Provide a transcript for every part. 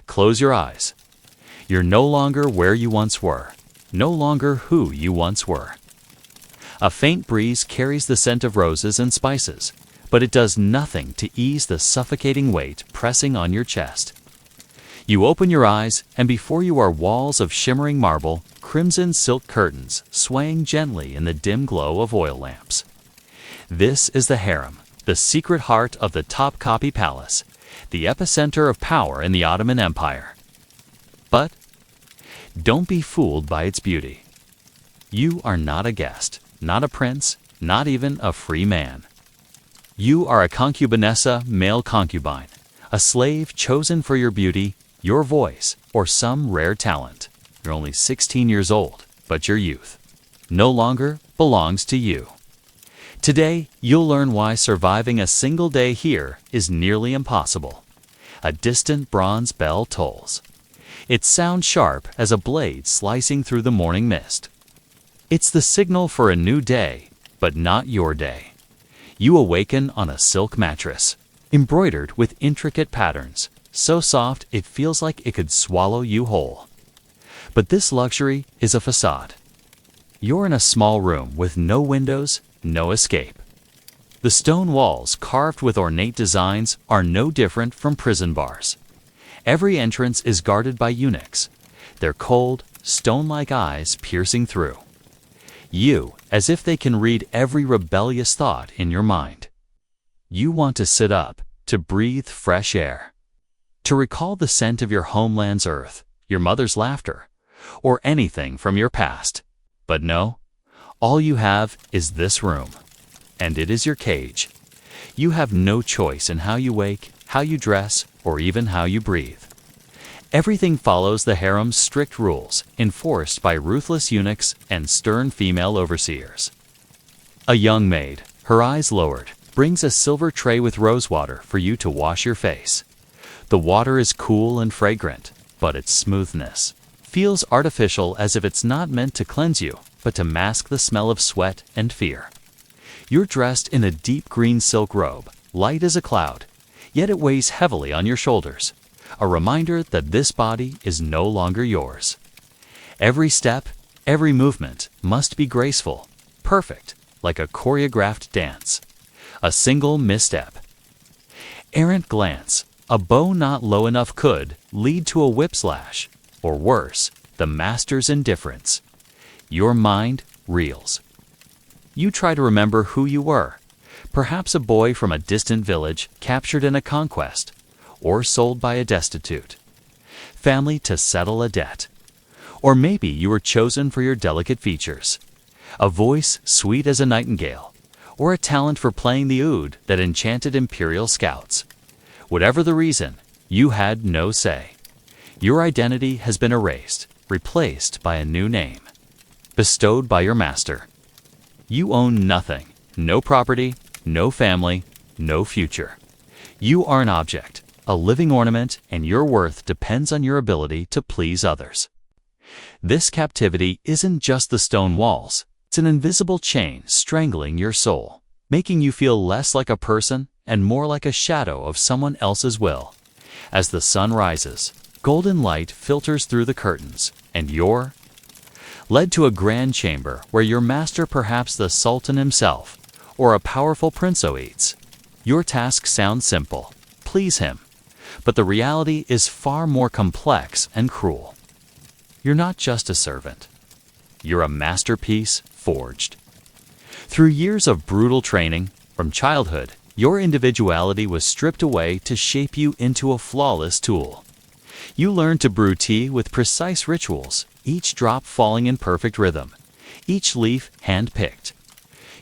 Close your eyes. You're no longer where you once were, no longer who you once were. A faint breeze carries the scent of roses and spices, but it does nothing to ease the suffocating weight pressing on your chest. You open your eyes, and before you are walls of shimmering marble, crimson silk curtains swaying gently in the dim glow of oil lamps. This is the harem, the secret heart of the Topkapi Palace, the epicenter of power in the Ottoman Empire. But don't be fooled by its beauty. You are not a guest, not a prince, not even a free man. You are a concubinessa, male concubine, a slave chosen for your beauty, your voice, or some rare talent. You're only 16 years old, but your youth no longer belongs to you. Today, you'll learn why surviving a single day here is nearly impossible. A distant bronze bell tolls. It sounds sharp as a blade slicing through the morning mist. It's the signal for a new day, but not your day. You awaken on a silk mattress, embroidered with intricate patterns, so soft it feels like it could swallow you whole. But this luxury is a facade. You're in a small room with no windows, no escape. The stone walls carved with ornate designs are no different from prison bars. Every entrance is guarded by eunuchs, their cold, stone-like eyes piercing through. You, as if they can read every rebellious thought in your mind. You want to sit up, to breathe fresh air, to recall the scent of your homeland's earth, your mother's laughter, or anything from your past. But no, all you have is this room, and it is your cage. You have no choice in how you wake, how you dress, or even how you breathe. Everything follows the harem's strict rules, enforced by ruthless eunuchs and stern female overseers. A young maid, her eyes lowered, brings a silver tray with rose water for you to wash your face. The water is cool and fragrant, but its smoothness feels artificial, as if it's not meant to cleanse you, but to mask the smell of sweat and fear. You're dressed in a deep green silk robe, light as a cloud, yet it weighs heavily on your shoulders, a reminder that this body is no longer yours. Every step, every movement must be graceful, perfect, like a choreographed dance. A single misstep, errant glance, a bow not low enough could lead to a whip slash, or worse, the master's indifference. Your mind reels. You try to remember who you were, perhaps a boy from a distant village captured in a conquest, or sold by a destitute family to settle a debt. Or maybe you were chosen for your delicate features, a voice sweet as a nightingale, or a talent for playing the oud that enchanted imperial scouts. Whatever the reason, you had no say. Your identity has been erased, replaced by a new name, bestowed by your master. You own nothing, no property, no family, no future. You are an object, a living ornament, and your worth depends on your ability to please others. This captivity isn't just the stone walls. It's an invisible chain strangling your soul, making you feel less like a person and more like a shadow of someone else's will. As the sun rises, golden light filters through the curtains, and you're led to a grand chamber where your master, perhaps the Sultan himself, or a powerful prince-waits. Your task sounds simple: please him. But the reality is far more complex and cruel. You're not just a servant. You're a masterpiece forged. Through years of brutal training, from childhood, your individuality was stripped away to shape you into a flawless tool. You learned to brew tea with precise rituals, each drop falling in perfect rhythm, each leaf hand-picked.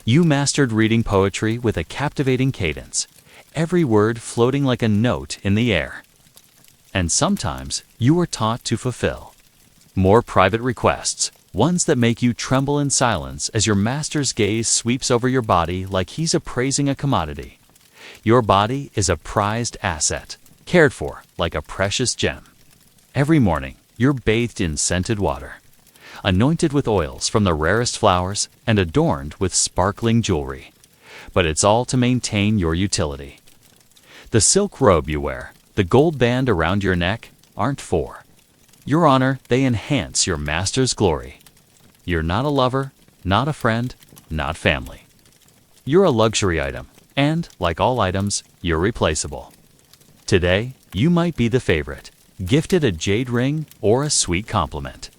You mastered reading poetry with a captivating cadence, every word floating like a note in the air. And sometimes you were taught to fulfill more private requests, ones that make you tremble in silence as your master's gaze sweeps over your body like he's appraising a commodity. Your body is a prized asset, cared for like a precious gem. Every morning, you're bathed in scented water, anointed with oils from the rarest flowers, and adorned with sparkling jewelry. But it's all to maintain your utility. The silk robe you wear, the gold band around your neck, aren't for your honor, they enhance your master's glory. You're not a lover, not a friend, not family. You're a luxury item, and, like all items, you're replaceable. Today, you might be the favorite, gifted a jade ring or a sweet compliment.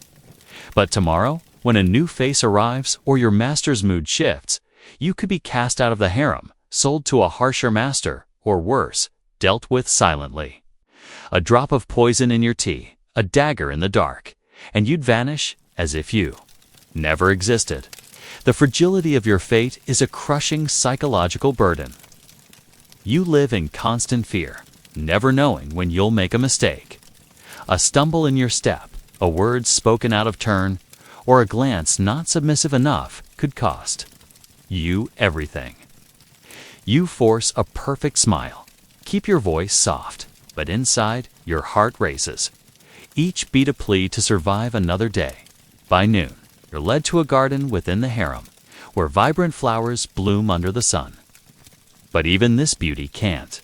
But tomorrow, when a new face arrives or your master's mood shifts, you could be cast out of the harem, sold to a harsher master, or worse, dealt with silently. A drop of poison in your tea, a dagger in the dark, and you'd vanish as if you never existed. The fragility of your fate is a crushing psychological burden. You live in constant fear, never knowing when you'll make a mistake. A stumble in your step, a word spoken out of turn, or a glance not submissive enough could cost you everything. You force a perfect smile. Keep your voice soft, but inside, your heart races. Each beat a plea to survive another day. By noon, you're led to a garden within the harem, where vibrant flowers bloom under the sun. But even this beauty can't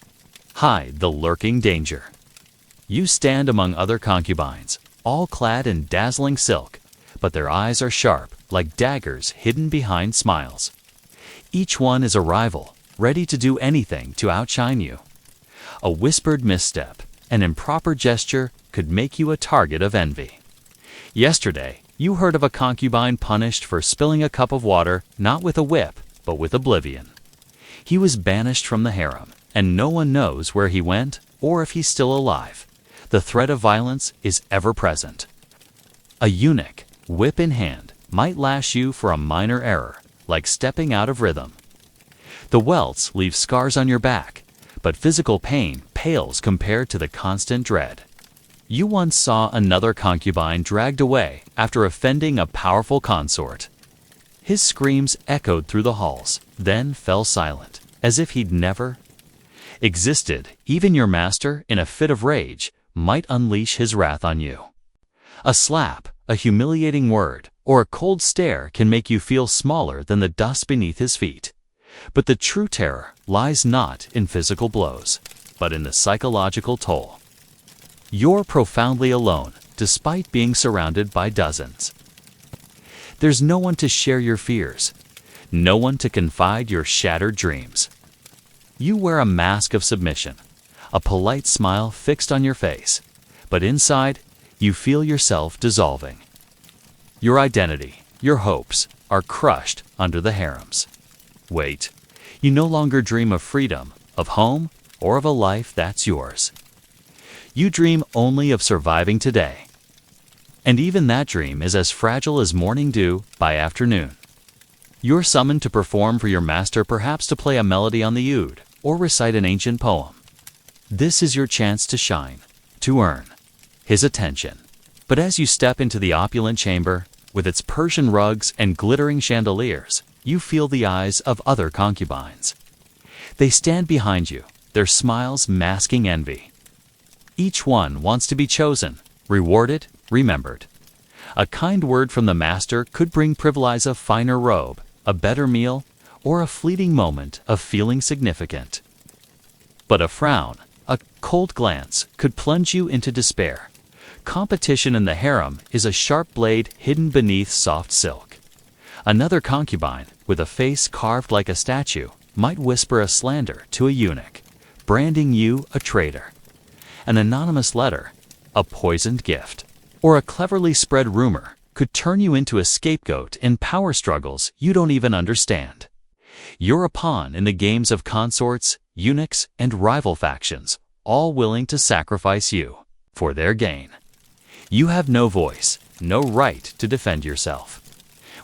hide the lurking danger. You stand among other concubines, all clad in dazzling silk, but their eyes are sharp, like daggers hidden behind smiles. Each one is a rival, ready to do anything to outshine you. A whispered misstep, an improper gesture could make you a target of envy. Yesterday, you heard of a concubine punished for spilling a cup of water not with a whip, but with oblivion. He was banished from the harem, and no one knows where he went or if he's still alive. The threat of violence is ever present. A eunuch, whip in hand, might lash you for a minor error, like stepping out of rhythm. The welts leave scars on your back, but physical pain pales compared to the constant dread. You once saw another concubine dragged away after offending a powerful consort. His screams echoed through the halls, then fell silent, as if he'd never existed. Even your master, in a fit of rage, might unleash his wrath on you. A slap, a humiliating word, or a cold stare can make you feel smaller than the dust beneath his feet. But the true terror lies not in physical blows, but in the psychological toll. You're profoundly alone, despite being surrounded by dozens. There's no one to share your fears, no one to confide your shattered dreams. You wear a mask of submission, a polite smile fixed on your face, but inside, you feel yourself dissolving. Your identity, your hopes, are crushed under the harems. Wait, you no longer dream of freedom, of home, or of a life that's yours. You dream only of surviving today. And even that dream is as fragile as morning dew by afternoon. You're summoned to perform for your master, perhaps to play a melody on the oud, or recite an ancient poem. This is your chance to shine, to earn his attention. But as you step into the opulent chamber, with its Persian rugs and glittering chandeliers, you feel the eyes of other concubines. They stand behind you, their smiles masking envy. Each one wants to be chosen, rewarded, remembered. A kind word from the master could bring privilege, a finer robe, a better meal, or a fleeting moment of feeling significant. But a frown, a cold glance, could plunge you into despair. Competition in the harem is a sharp blade hidden beneath soft silk. Another concubine, with a face carved like a statue, might whisper a slander to a eunuch, branding you a traitor. An anonymous letter, a poisoned gift, or a cleverly spread rumor could turn you into a scapegoat in power struggles you don't even understand. You're a pawn in the games of consorts, eunuchs, and rival factions, all willing to sacrifice you for their gain. You have no voice, no right to defend yourself.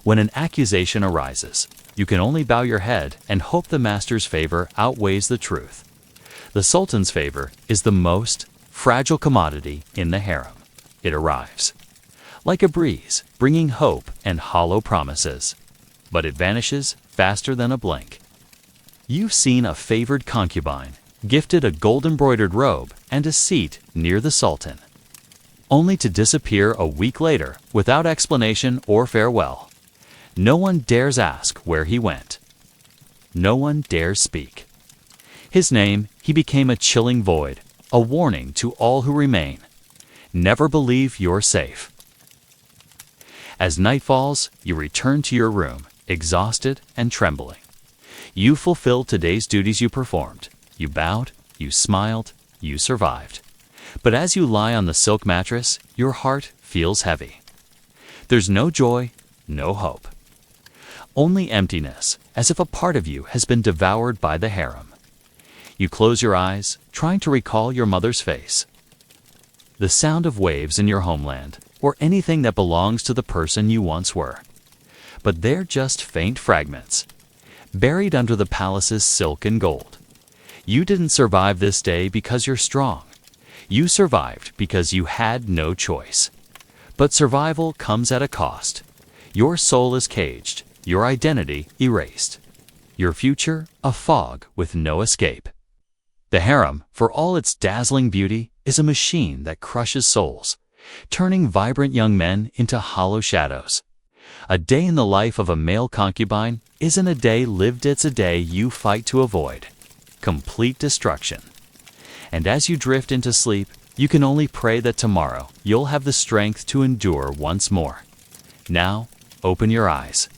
When an accusation arises, you can only bow your head and hope the master's favor outweighs the truth. The sultan's favor is the most fragile commodity in the harem. It arrives like a breeze, bringing hope and hollow promises. But it vanishes faster than a blink. You've seen a favored concubine, gifted a gold-embroidered robe and a seat near the sultan, only to disappear a week later without explanation or farewell. No one dares ask where he went. No one dares speak. His name, he became a chilling void, a warning to all who remain. Never believe you're safe. As night falls, you return to your room, exhausted and trembling. You fulfilled today's duties you performed. You bowed, you smiled, you survived. But as you lie on the silk mattress, your heart feels heavy. There's no joy, no hope. Only emptiness, as if a part of you has been devoured by the harem. You close your eyes, trying to recall your mother's face. The sound of waves in your homeland, or anything that belongs to the person you once were. But they're just faint fragments, buried under the palace's silk and gold. You didn't survive this day because you're strong. You survived because you had no choice. But survival comes at a cost. Your soul is caged, your identity erased. Your future a fog with no escape. The harem, for all its dazzling beauty, is a machine that crushes souls, turning vibrant young men into hollow shadows. A day in the life of a male concubine isn't a day lived, it's a day you fight to avoid. Complete destruction. And as you drift into sleep, you can only pray that tomorrow you'll have the strength to endure once more. Now, open your eyes.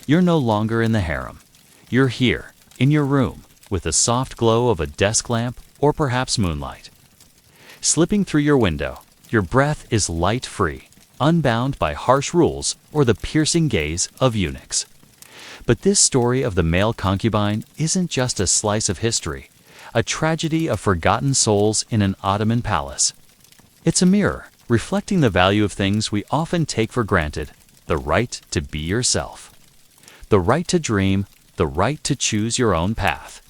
You're no longer in the harem. You're here, in your room, with the soft glow of a desk lamp or perhaps moonlight. Slipping through your window, your breath is light-free, unbound by harsh rules or the piercing gaze of eunuchs. But this story of the male concubine isn't just a slice of history, a tragedy of forgotten souls in an Ottoman palace. It's a mirror, reflecting the value of things we often take for granted: the right to be yourself, the right to dream, the right to choose your own path.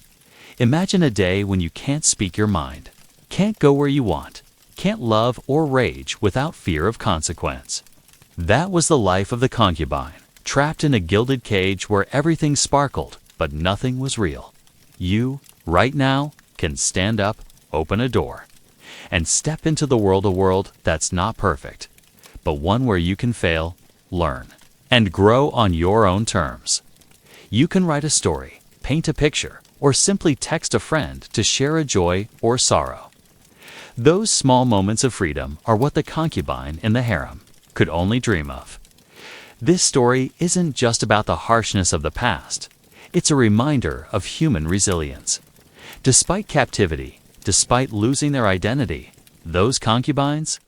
Imagine a day when you can't speak your mind, can't go where you want, can't love or rage without fear of consequence. That was the life of the concubine, trapped in a gilded cage where everything sparkled, but nothing was real. You, right now, can stand up, open a door, and step into the world, a world that's not perfect, but one where you can fail, learn, and grow on your own terms. You can write a story, paint a picture, or simply text a friend to share a joy or sorrow. Those small moments of freedom are what the concubine in the harem could only dream of. This story isn't just about the harshness of the past. It's a reminder of human resilience. Despite captivity, despite losing their identity, those concubines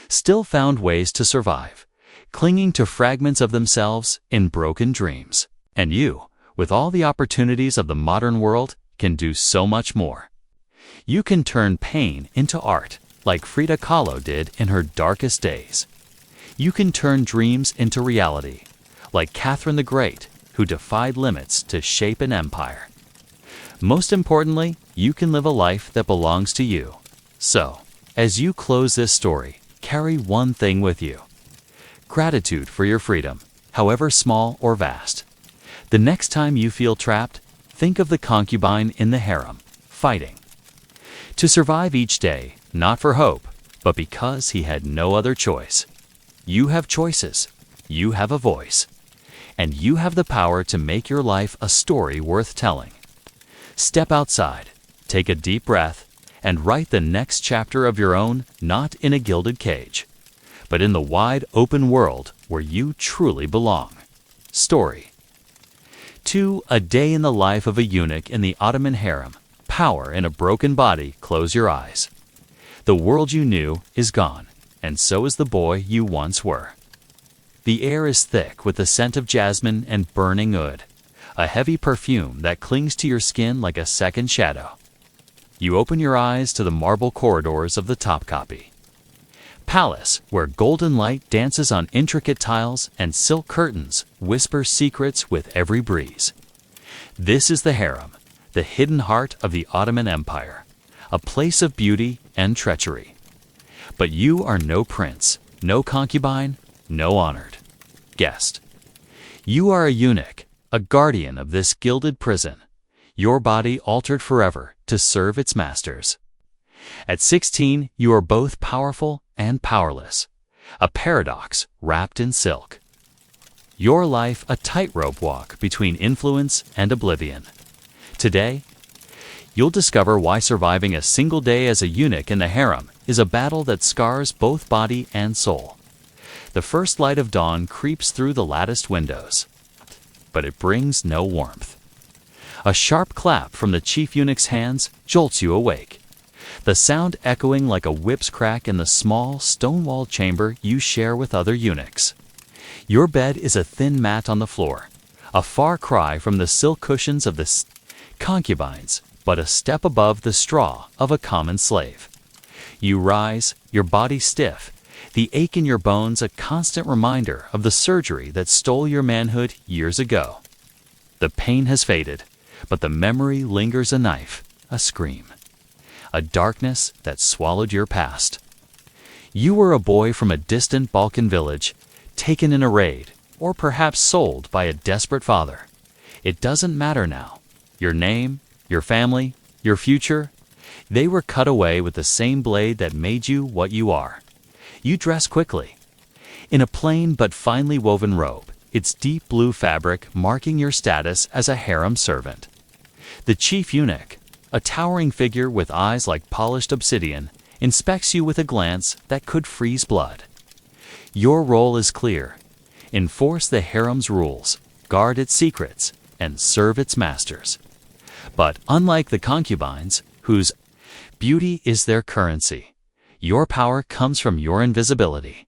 still found ways to survive, clinging to fragments of themselves in broken dreams. And you, with all the opportunities of the modern world, can do so much more. You can turn pain into art, like Frida Kahlo did in her darkest days. You can turn dreams into reality, like Catherine the Great, who defied limits to shape an empire. Most importantly, you can live a life that belongs to you. So, as you close this story, carry one thing with you: gratitude for your freedom, however small or vast. The next time you feel trapped, think of the concubine in the harem, fighting to survive each day, not for hope, but because he had no other choice. You have choices, you have a voice, and you have the power to make your life a story worth telling. Step outside, take a deep breath, and write the next chapter of your own, not in a gilded cage, but in the wide open world where you truly belong. Story 2. A day in the life of a eunuch in the Ottoman harem. Power in a broken body. Close your eyes. The world you knew is gone, and so is the boy you once were. The air is thick with the scent of jasmine and burning oud, a heavy perfume that clings to your skin like a second shadow. You open your eyes to the marble corridors of the Topkapi Palace, where golden light dances on intricate tiles and silk curtains whisper secrets with every breeze. This is the harem, the hidden heart of the Ottoman Empire, a place of beauty and treachery. But you are no prince, no concubine, no honored guest. You are a eunuch, a guardian of this gilded prison, your body altered forever to serve its masters. At 16, you are both powerful and powerless, a paradox wrapped in silk. Your life a tightrope walk between influence and oblivion. Today, you'll discover why surviving a single day as a eunuch in the harem is a battle that scars both body and soul. The first light of dawn creeps through the latticed windows, but it brings no warmth. A sharp clap from the chief eunuch's hands jolts you awake, the sound echoing like a whip's crack in the small, stone-walled chamber you share with other eunuchs. Your bed is a thin mat on the floor, a far cry from the silk cushions of the concubines, but a step above the straw of a common slave. You rise, your body stiff, the ache in your bones a constant reminder of the surgery that stole your manhood years ago. The pain has faded, but the memory lingers, a knife, a scream, a darkness that swallowed your past. You were a boy from a distant Balkan village, taken in a raid, or perhaps sold by a desperate father. It doesn't matter now. Your name, your family, your future, they were cut away with the same blade that made you what you are. You dress quickly, in a plain but finely woven robe, its deep blue fabric marking your status as a harem servant. The chief eunuch, a towering figure with eyes like polished obsidian, inspects you with a glance that could freeze blood. Your role is clear: enforce the harem's rules, guard its secrets, and serve its masters. But unlike the concubines, whose beauty is their currency, your power comes from your invisibility.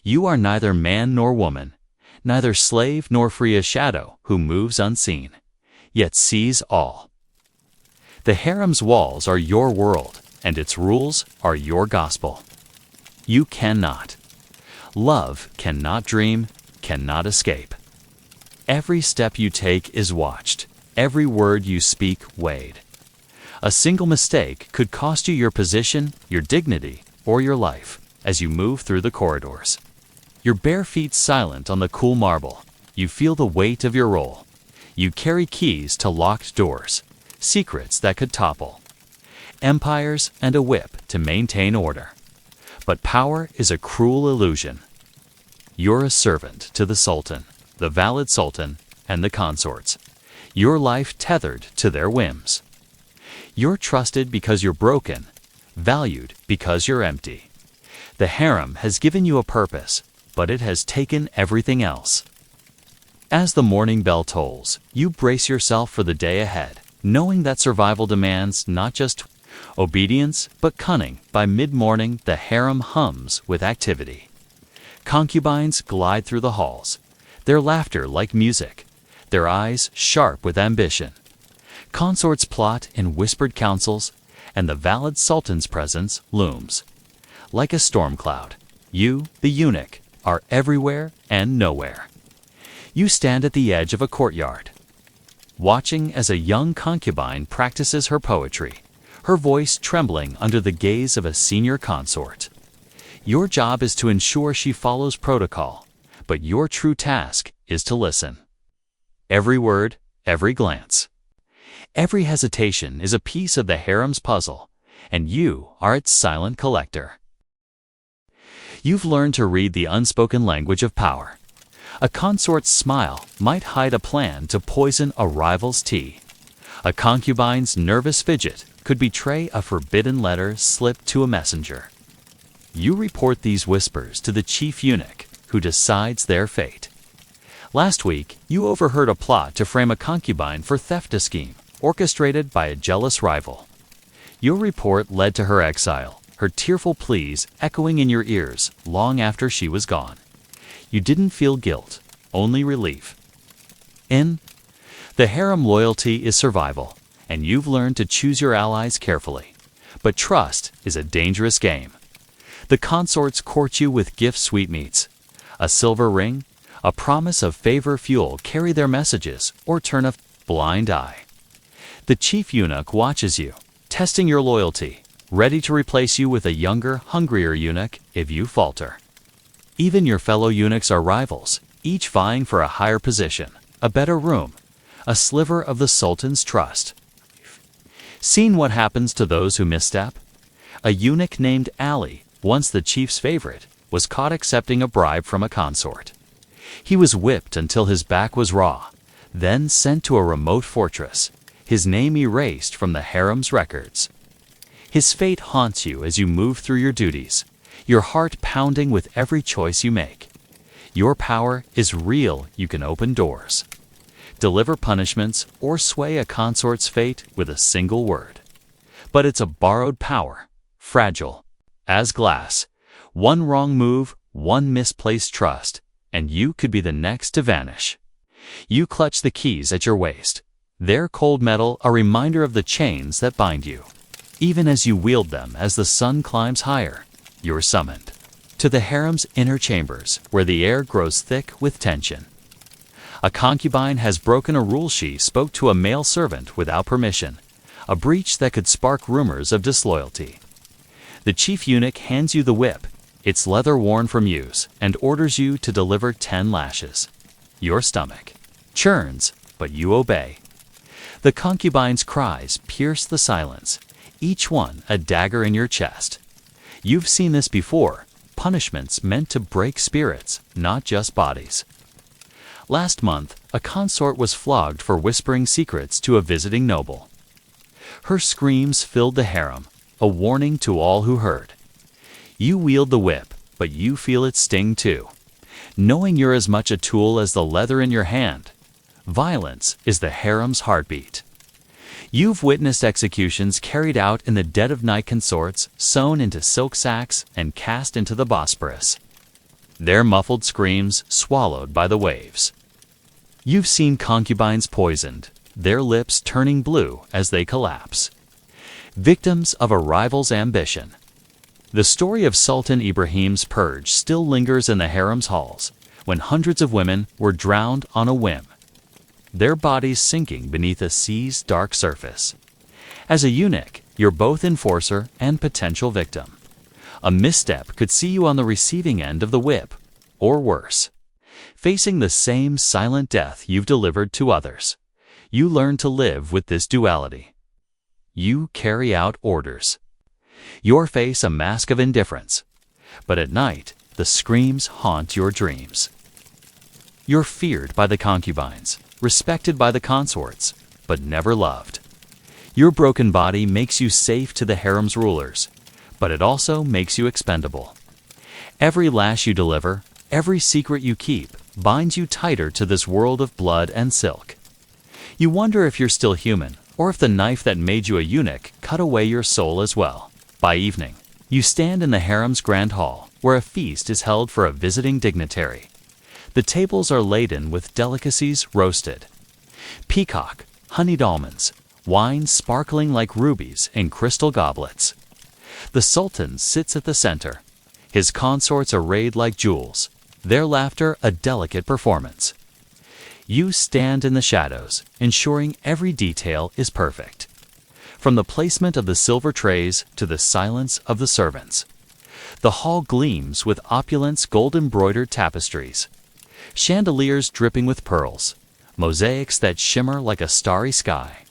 You are neither man nor woman, neither slave nor free, a shadow who moves unseen, yet sees all. The harem's walls are your world, and its rules are your gospel. You cannot love, cannot dream, cannot escape. Every step you take is watched, every word you speak weighed. A single mistake could cost you your position, your dignity, or your life as you move through the corridors. Your bare feet silent on the cool marble, you feel the weight of your role. You carry keys to locked doors, secrets that could topple, empires, and a whip to maintain order. But power is a cruel illusion. You're a servant to the sultan, the valid sultan, and the consorts, your life tethered to their whims. You're trusted because you're broken, valued because you're empty. The harem has given you a purpose, but it has taken everything else. As the morning bell tolls, you brace yourself for the day ahead, knowing that survival demands not just obedience, but cunning. By mid-morning, the harem hums with activity. Concubines glide through the halls, their laughter like music, their eyes sharp with ambition. Consorts plot in whispered councils, and the valid sultan's presence looms. Like a storm cloud, you, the eunuch, are everywhere and nowhere. You stand at the edge of a courtyard, watching as a young concubine practices her poetry, her voice trembling under the gaze of a senior consort. Your job is to ensure she follows protocol, but your true task is to listen. Every word, every glance, every hesitation is a piece of the harem's puzzle, and you are its silent collector. You've learned to read the unspoken language of power. A consort's smile might hide a plan to poison a rival's tea. A concubine's nervous fidget could betray a forbidden letter slipped to a messenger. You report these whispers to the chief eunuch, who decides their fate. Last week, you overheard a plot to frame a concubine for theft scheme, orchestrated by a jealous rival. Your report led to her exile, her tearful pleas echoing in your ears long after she was gone. You didn't feel guilt, only relief. In the harem, loyalty is survival, and you've learned to choose your allies carefully. But trust is a dangerous game. The consorts court you with gift sweetmeats. A silver ring, a promise of favor fuel carry their messages or turn a blind eye. The chief eunuch watches you, testing your loyalty, ready to replace you with a younger, hungrier eunuch if you falter. Even your fellow eunuchs are rivals, each vying for a higher position, a better room, a sliver of the sultan's trust. Seen what happens to those who misstep? A eunuch named Ali, once the chief's favorite, was caught accepting a bribe from a consort. He was whipped until his back was raw, then sent to a remote fortress, his name erased from the harem's records. His fate haunts you as you move through your duties, your heart pounding with every choice you make. Your power is real. You can open doors, deliver punishments, or sway a consort's fate with a single word. But it's a borrowed power, fragile as glass. One wrong move, one misplaced trust, and you could be the next to vanish. You clutch the keys at your waist, their cold metal a reminder of the chains that bind you. Even as you wield them, as the sun climbs higher, you're summoned to the harem's inner chambers, where the air grows thick with tension. A concubine has broken a rule. She spoke to a male servant without permission, a breach that could spark rumors of disloyalty. The chief eunuch hands you the whip, its leather worn from use, and orders you to deliver 10 lashes. Your stomach churns, but you obey. The concubine's cries pierce the silence, each one a dagger in your chest. You've seen this before, punishments meant to break spirits, not just bodies. Last month, a consort was flogged for whispering secrets to a visiting noble. Her screams filled the harem, a warning to all who heard. You wield the whip, but you feel its sting too, knowing you're as much a tool as the leather in your hand. Violence is the harem's heartbeat. You've witnessed executions carried out in the dead of night, consorts sewn into silk sacks and cast into the Bosporus, their muffled screams swallowed by the waves. You've seen concubines poisoned, their lips turning blue as they collapse, victims of a rival's ambition. The story of Sultan Ibrahim's purge still lingers in the harem's halls, when hundreds of women were drowned on a whim, their bodies sinking beneath a sea's dark surface. As a eunuch, you're both enforcer and potential victim. A misstep could see you on the receiving end of the whip, or worse, facing the same silent death you've delivered to others. You learn to live with this duality. You carry out orders, your face a mask of indifference, but at night the screams haunt your dreams. You're feared by the concubines, respected by the consorts, but never loved. Your broken body makes you safe to the harem's rulers, but it also makes you expendable. Every lash you deliver, every secret you keep, binds you tighter to this world of blood and silk. You wonder if you're still human, or if the knife that made you a eunuch cut away your soul as well. By evening, you stand in the harem's grand hall, where a feast is held for a visiting dignitary. The tables are laden with delicacies roasted, peacock, honeyed almonds, wine sparkling like rubies in crystal goblets. The sultan sits at the center, his consorts arrayed like jewels, their laughter a delicate performance. You stand in the shadows, ensuring every detail is perfect, from the placement of the silver trays to the silence of the servants. The hall gleams with opulence, gold-embroidered tapestries, chandeliers dripping with pearls, mosaics that shimmer like a starry sky.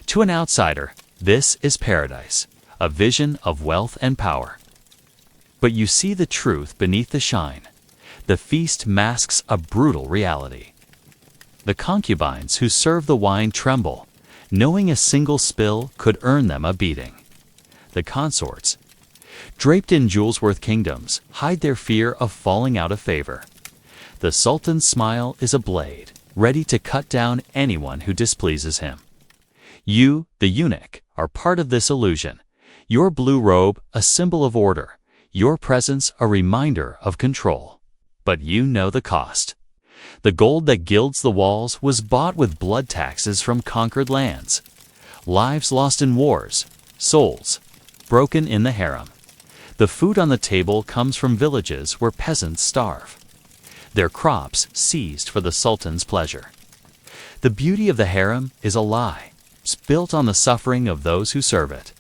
To an outsider, this is paradise, a vision of wealth and power. But you see the truth beneath the shine. The feast masks a brutal reality. The concubines who serve the wine tremble, knowing a single spill could earn them a beating. The consorts, draped in jewels-worth kingdoms, hide their fear of falling out of favor. The sultan's smile is a blade, ready to cut down anyone who displeases him. You, the eunuch, are part of this illusion. Your blue robe, a symbol of order. Your presence, a reminder of control. But you know the cost. The gold that gilds the walls was bought with blood taxes from conquered lands. Lives lost in wars, souls broken in the harem. The food on the table comes from villages where peasants starve, their crops seized for the sultan's pleasure. The beauty of the harem is a lie, built on the suffering of those who serve it.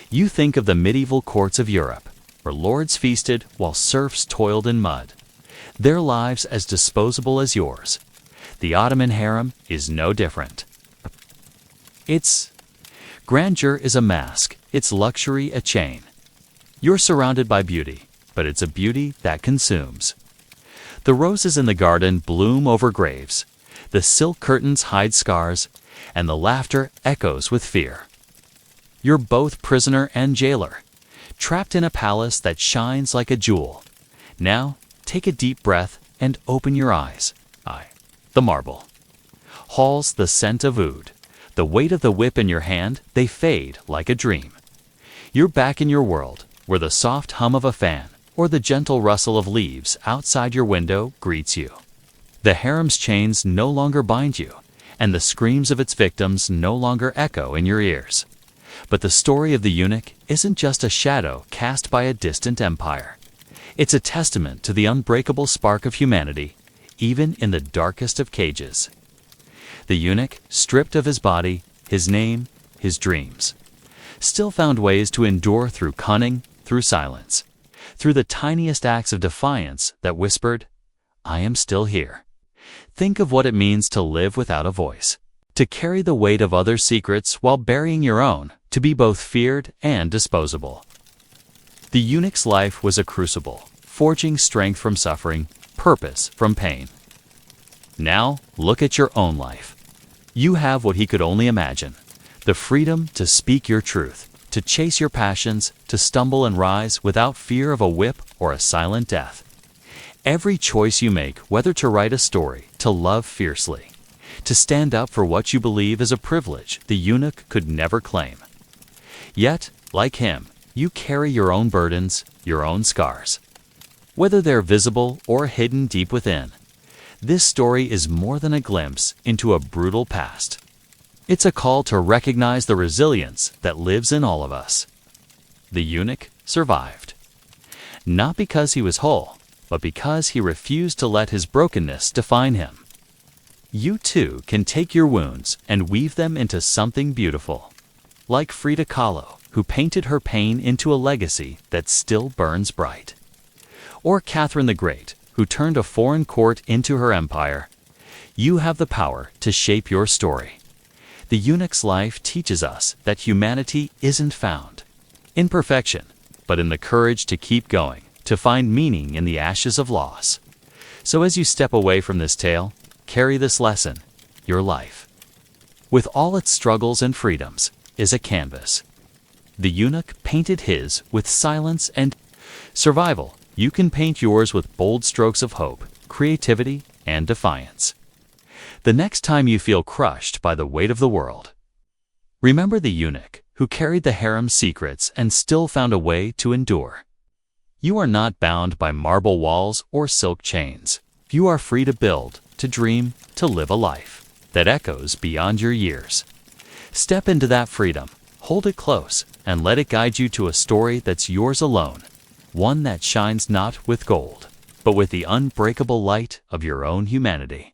You think of the medieval courts of Europe, where lords feasted while serfs toiled in mud, their lives as disposable as yours. The Ottoman harem is no different. Its grandeur is a mask, its luxury a chain. You're surrounded by beauty, but it's a beauty that consumes. The roses in the garden bloom over graves, the silk curtains hide scars, and the laughter echoes with fear. You're both prisoner and jailer, trapped in a palace that shines like a jewel. Now, take a deep breath and open your eyes. The marble. Halls the scent of oud. The weight of the whip in your hand, they fade like a dream. You're back in your world, where the soft hum of a fan or the gentle rustle of leaves outside your window greets you. The harem's chains no longer bind you, and the screams of its victims no longer echo in your ears. But the story of the eunuch isn't just a shadow cast by a distant empire. It's a testament to the unbreakable spark of humanity, even in the darkest of cages. The eunuch, stripped of his body, his name, his dreams, still found ways to endure through cunning, through silence, through the tiniest acts of defiance that whispered, "I am still here." Think of what it means to live without a voice, to carry the weight of others' secrets while burying your own, to be both feared and disposable. The eunuch's life was a crucible, forging strength from suffering, purpose from pain. Now, look at your own life. You have what he could only imagine: the freedom to speak your truth, to chase your passions, to stumble and rise without fear of a whip or a silent death. Every choice you make, whether to write a story, to love fiercely, to stand up for what you believe, is a privilege the eunuch could never claim. Yet, like him, you carry your own burdens, your own scars. Whether they're visible or hidden deep within, this story is more than a glimpse into a brutal past. It's a call to recognize the resilience that lives in all of us. The eunuch survived. Not because he was whole, but because he refused to let his brokenness define him. You too can take your wounds and weave them into something beautiful. Like Frida Kahlo, who painted her pain into a legacy that still burns bright. Or Catherine the Great, who turned a foreign court into her empire. You have the power to shape your story. The eunuch's life teaches us that humanity isn't found in perfection, but in the courage to keep going, to find meaning in the ashes of loss. So as you step away from this tale, carry this lesson: your life, with all its struggles and freedoms, is a canvas. The eunuch painted his with silence and survival. You can paint yours with bold strokes of hope, creativity, and defiance. The next time you feel crushed by the weight of the world, remember the eunuch who carried the harem's secrets and still found a way to endure. You are not bound by marble walls or silk chains. You are free to build, to dream, to live a life that echoes beyond your years. Step into that freedom, hold it close, and let it guide you to a story that's yours alone. One that shines not with gold, but with the unbreakable light of your own humanity.